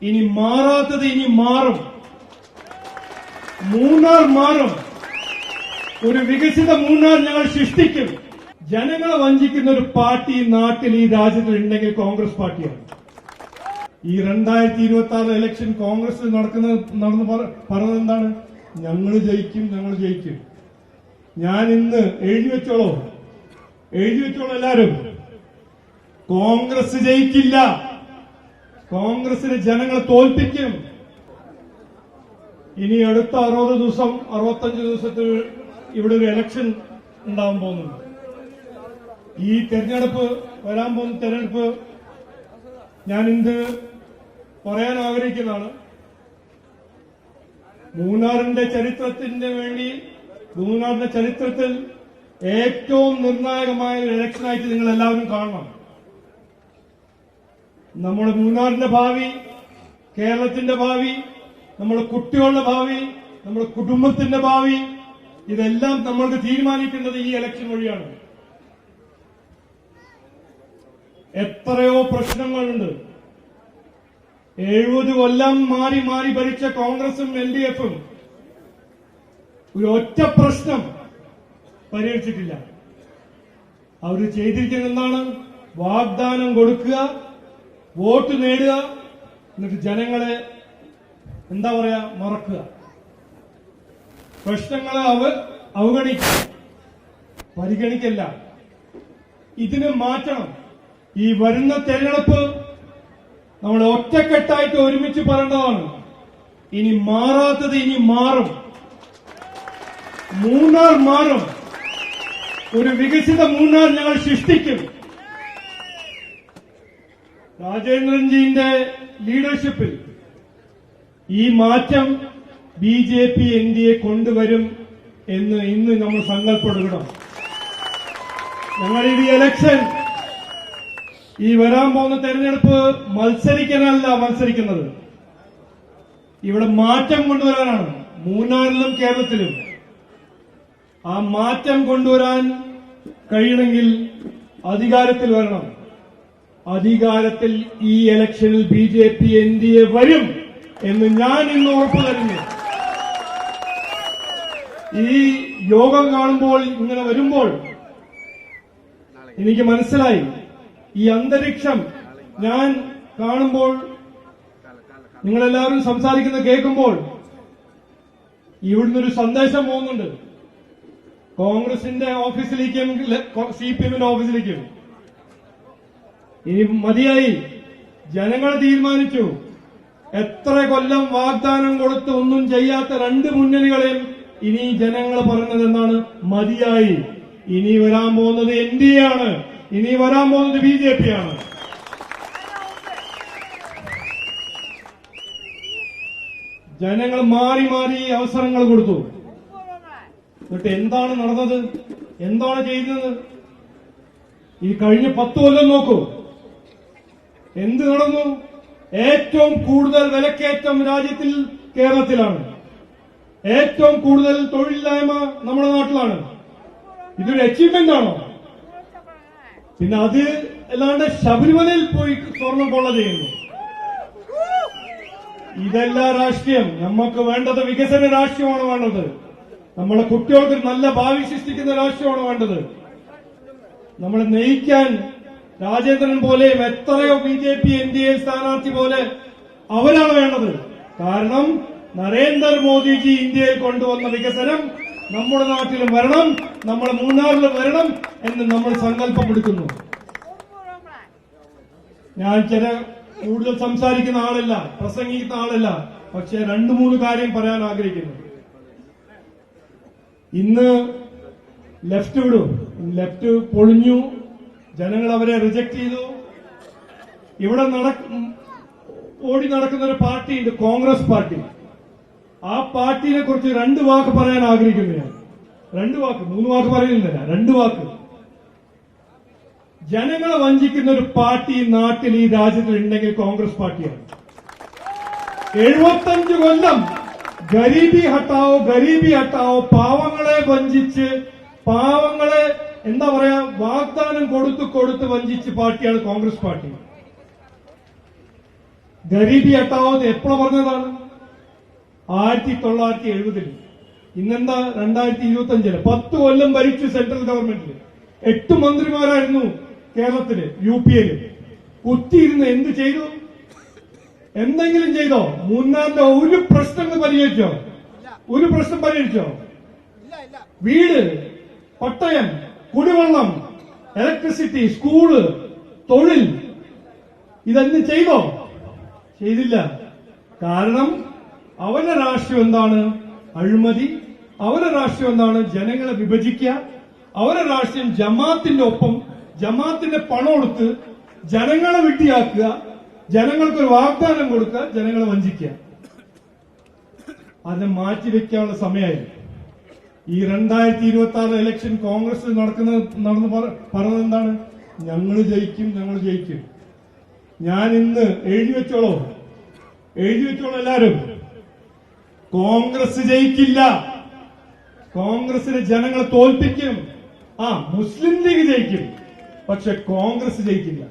ഇനി മാറാത്തത് ഇനി മാറും. മൂന്നാർ മാറും. ഒരു വികസിത മൂന്നാർ ഞങ്ങൾ സൃഷ്ടിക്കും. ജനങ്ങളെ വഞ്ചിക്കുന്ന ഒരു പാർട്ടി നാട്ടിൽ ഈ രാജ്യത്തിൽ ഉണ്ടെങ്കിൽ കോൺഗ്രസ് പാർട്ടിയാണ്. ഈ 2026 ഇലക്ഷൻ കോൺഗ്രസ് നടന്ന് പറഞ്ഞത് എന്താണ്? ഞങ്ങൾ ജയിക്കും, ഞങ്ങൾ ജയിക്കും. ഞാൻ ഇന്ന് എഴുതി വെച്ചോളൂ എല്ലാരും. കോൺഗ്രസ് ജയിക്കില്ല. കോൺഗ്രസിന് ജനങ്ങൾ തോൽപ്പിക്കും. ഇനി അടുത്ത 60 ദിവസം 65 ദിവസത്തിൽ ഇവിടെ ഒരു ഇലക്ഷൻ ഉണ്ടാവാൻ പോകുന്നുണ്ട്. ഈ തെരഞ്ഞെടുപ്പ് വരാൻ പോകുന്ന തെരഞ്ഞെടുപ്പ് ഞാൻ ഇന്ന് പറയാൻ ആഗ്രഹിക്കുന്നതാണ്. മൂന്നാറിന്റെ ചരിത്രത്തിൽ ഏറ്റവും നിർണായകമായ ഒരു ഇലക്ഷനായിട്ട് നിങ്ങൾ എല്ലാവരും കാണണം. നമ്മുടെ മൂന്നാറിന്റെ ഭാവി, കേരളത്തിന്റെ ഭാവി, നമ്മുടെ കുട്ടികളുടെ ഭാവി, നമ്മുടെ കുടുംബത്തിന്റെ ഭാവി, ഇതെല്ലാം നമ്മൾക്ക് തീരുമാനിക്കേണ്ടത് ഈ ഇലക്ഷൻ വഴിയാണ്. എത്രയോ പ്രശ്നങ്ങളുണ്ട്. 70 കൊല്ലം മാറി മാറി ഭരിച്ച കോൺഗ്രസും LDFും ഒരു ഒറ്റ പ്രശ്നം പരിഹരിച്ചിട്ടില്ല. അവർ ചെയ്തിരിക്കുന്നത് എന്താണ്? വാഗ്ദാനം കൊടുക്കുക, വോട്ട് നേടുക, എന്നിട്ട് ജനങ്ങളെ മറക്കുക. പ്രശ്നങ്ങളെ അവഗണിക്കുക, പരിഗണിക്കല്ല. ഇതിന് മാറ്റണം. ഈ വരുന്ന തെരഞ്ഞെടുപ്പ് നമ്മൾ ഒറ്റക്കെട്ടായിട്ട് ഒരുമിച്ച് പറയേണ്ടതാണ്. ഇനി മാറാത്തത് ഇനി മാറും. മൂന്നാർ മാറും. ഒരു വികസിത മൂന്നാർ ഞങ്ങൾ സൃഷ്ടിക്കും. രാജേന്ദ്രൻജിന്റെ ലീഡർഷിപ്പിൽ ഈ മാറ്റം BJP NDA കൊണ്ടുവരും എന്ന് ഇന്ന് നമ്മൾ സങ്കല്പമെടുക്കണം. ഞങ്ങൾ ഈ ഇലക്ഷൻ, ഈ വരാൻ പോകുന്ന തെരഞ്ഞെടുപ്പ് മത്സരിക്കുന്നത്. ഇവിടെ മാറ്റം കൊണ്ടുവരാനാണ്. മൂന്നാറിലും കേരളത്തിലും ആ മാറ്റം കൊണ്ടുവരാൻ കഴിയണമെങ്കിൽ അധികാരത്തിൽ വരണം. അധികാരത്തിൽ ഈ ഇലക്ഷനിൽ BJP NDA വരും എന്ന് ഞാൻ ഇന്ന് ഉറപ്പു തരുന്നു. ഈ യോഗം കാണുമ്പോൾ, ഇങ്ങനെ വരുമ്പോൾ എനിക്ക് മനസ്സിലായി, ഈ അന്തരീക്ഷം ഞാൻ കാണുമ്പോൾ, നിങ്ങളെല്ലാവരും സംസാരിക്കുന്നത് കേൾക്കുമ്പോൾ ഇവിടുന്ന് ഒരു സന്ദേശം പോകുന്നുണ്ട്. കോൺഗ്രസിന്റെ ഓഫീസിലേക്കും CPMന്റെ ഓഫീസിലേക്കും. ഇനി മതിയായി. ജനങ്ങൾ തീരുമാനിച്ചു. എത്ര കൊല്ലം വാഗ്ദാനം കൊടുത്ത് ഒന്നും ചെയ്യാത്ത രണ്ട് മുന്നണികളെയും ഇനി ജനങ്ങൾ പറയുന്നത് എന്താണ്? മതിയായി. ഇനി വരാൻ പോകുന്നത് NDA ആണ്. ഇനി വരാൻ പോകുന്നത് BJP ആണ്. ജനങ്ങൾ മാറി മാറി അവസരങ്ങൾ കൊടുത്തു. എന്നിട്ട് എന്താണ് നടന്നത്? എന്താണ് ചെയ്യുന്നത്? ഈ കഴിഞ്ഞ 10 കൊല്ലം നോക്കൂ. എന്ത് നടന്നു? ഏറ്റവും കൂടുതൽ വിലക്കയറ്റം രാജ്യത്തിൽ കേരളത്തിലാണ്. ഏറ്റവും കൂടുതൽ തൊഴിലില്ലായ്മ നമ്മുടെ നാട്ടിലാണ്. ഇതൊരു അച്ചീവ്മെന്റ് ആണോ? പിന്നെ അത് അല്ലാണ്ട് ശബരിമലയിൽ പോയി സ്വർണം കൊള്ള ചെയ്യുന്നു. ഇതല്ല രാഷ്ട്രീയം. നമുക്ക് വേണ്ടത് വികസന രാഷ്ട്രീയമാണ് വേണ്ടത്. നമ്മളെ കുട്ടികൾക്ക് നല്ല ഭാവി സൃഷ്ടിക്കുന്ന രാഷ്ട്രീയമാണ് വേണ്ടത്. നമ്മളെ നയിക്കാൻ രാജേന്ദ്രൻ പോലെയും എത്രയോ BJP NDA സ്ഥാനാർത്ഥി പോലെ അവരാണ് വേണ്ടത്. കാരണം നരേന്ദ്രമോദിജി ഇന്ത്യയിൽ കൊണ്ടുവന്ന വികസനം നമ്മുടെ നാട്ടിലും വരണം, നമ്മുടെ മൂന്നാറിലും വരണം എന്ന് നമ്മൾ സങ്കല്പമെടുക്കുന്നു. ഞാൻ കൂടുതൽ സംസാരിക്കുന്ന ആളല്ല, പ്രസംഗിക്കുന്ന ആളല്ല. പക്ഷെ 2-3 കാര്യം പറയാൻ ആഗ്രഹിക്കുന്നു. ഇന്ന് ലെഫ്റ്റ് വിടും. ലെഫ്റ്റ് പൊളിഞ്ഞു. ജനങ്ങൾ അവരെ റിജക്ട് ചെയ്തു. ഇവിടെ ഓടി നടക്കുന്ന ഒരു പാർട്ടിയുണ്ട്, കോൺഗ്രസ് പാർട്ടി. ആ പാർട്ടിയെ കുറിച്ച് 2 വാക്ക് പറയാൻ ആഗ്രഹിക്കുന്നു ഞാൻ. 2 വാക്ക്, 3 വാക്ക് പറയുന്നില്ല, 2 വാക്ക്. ജനങ്ങളെ വഞ്ചിക്കുന്ന ഒരു പാർട്ടി നാട്ടിൽ ഈ രാജ്യത്തിൽ ഉണ്ടെങ്കിൽ കോൺഗ്രസ് പാർട്ടിയാണ്. 75 കൊല്ലം ഗരീബി ഹട്ടാവോ പാവങ്ങളെ വഞ്ചിച്ച്, പാവങ്ങളെ വാഗ്ദാനം കൊടുത്ത് വഞ്ചിച്ച് പാർട്ടിയാണ് കോൺഗ്രസ് പാർട്ടി. ഗരീബി ഹട്ടാവോ എപ്പോഴാ പറഞ്ഞതാണ്? 1970. ഇന്നെന്താ 2025. 10 കൊല്ലം ഭരിച്ചു സെൻട്രൽ ഗവൺമെന്റിൽ. 8 മന്ത്രിമാരായിരുന്നു കേരളത്തില്, UP-യില്. കുത്തിയിരുന്ന് എന്ത് ചെയ്തു? എന്തെങ്കിലും ചെയ്തോ? മൂന്നാറിന്റെ ഒരു പ്രശ്നം പരിഹരിച്ചോ? ഒരു പ്രശ്നം പരിഹരിച്ചോ? വീട്, പട്ടയം, കുടിവെള്ളം, ഇലക്ട്രിസിറ്റി, സ്കൂള്, തൊഴിൽ, ഇതൊന്നും ചെയ്തോ? ചെയ്തില്ല. കാരണം അവരുടെ രാഷ്ട്രീയം എന്താണ്? അഴിമതി. അവരുടെ രാഷ്ട്രീയം എന്താണ്? ജനങ്ങളെ വിഭജിക്കുക. അവരുടെ രാഷ്ട്രീയം ജമാഅത്തിന്റെ ഒപ്പം, ജമാഅത്തിന്റെ പണം കൊടുത്ത് ജനങ്ങളെ വിട്ടിയാക്കുക, ജനങ്ങൾക്കൊരു വാഗ്ദാനം കൊടുക്കുക, ജനങ്ങളെ വഞ്ചിക്കുക. അതിനെ മാറ്റിവെക്കാനുള്ള സമയമായി. ഈ 2026 ഇലക്ഷൻ കോൺഗ്രസ് നടന്ന് പറഞ്ഞത് എന്താണ്? ഞങ്ങൾ ജയിക്കും, ഞങ്ങൾ ജയിക്കും. ഞാൻ ഇന്ന് എഴുതി വെച്ചോളൂ എല്ലാരും. കോൺഗ്രസ് ജയിക്കില്ല. കോൺഗ്രസിനെ ജനങ്ങൾ തോൽപ്പിക്കും. മുസ്ലിം ലീഗ് ജയിക്കും, പക്ഷെ കോൺഗ്രസ് ജയിക്കില്ല.